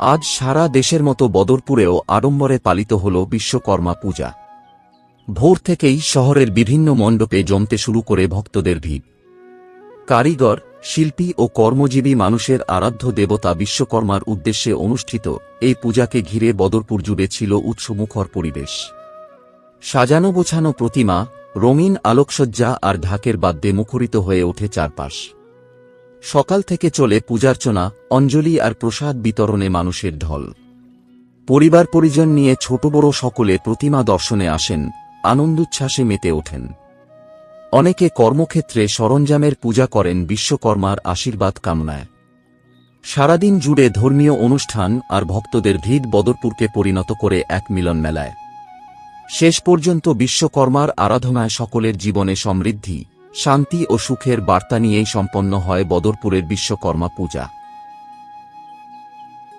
আজ সারা দেশের মতো বদরপুরেও আড়ম্বরে পালিত হল বিশ্বকর্মা পূজা। ভোর থেকেই শহরের বিভিন্ন মণ্ডপে জমতে শুরু করে ভক্তদের ভিড়। কারিগর, শিল্পী ও কর্মজীবী মানুষের আরাধ্য দেবতা বিশ্বকর্মার উদ্দেশ্যে অনুষ্ঠিত এই পূজাকে ঘিরে বদরপুর জুড়ে ছিল উৎসবমুখর পরিবেশ। সাজানো গোছানো প্রতিমা, রঙিন আলোকসজ্জা আর ঢাকের বাদ্যে মুখরিত হয়ে ওঠে চারপাশ। সকাল থেকে চলে পূজার্চনা, অঞ্জলি আর প্রসাদ বিতরণে মানুষের ঢল। পরিবার পরিজন নিয়ে ছোট বড় সকলে প্রতিমা দর্শনে আসেন, আনন্দোচ্ছ্বাসে মেতে ওঠেন। অনেকে কর্মক্ষেত্রে সরঞ্জামের পূজা করেন বিশ্বকর্মার আশীর্বাদ কামনায়। সারাদিন জুড়ে ধর্মীয় অনুষ্ঠান আর ভক্তদের ভিড় বদরপুরকে পরিণত করে এক মিলন মেলায়। শেষ পর্যন্ত বিশ্বকর্মার আরাধনায় সকলের জীবনে সমৃদ্ধি, শান্তি ও সুখের বার্তা নিয়েই সম্পন্ন হয় বদরপুরের বিশ্বকর্মা পূজা।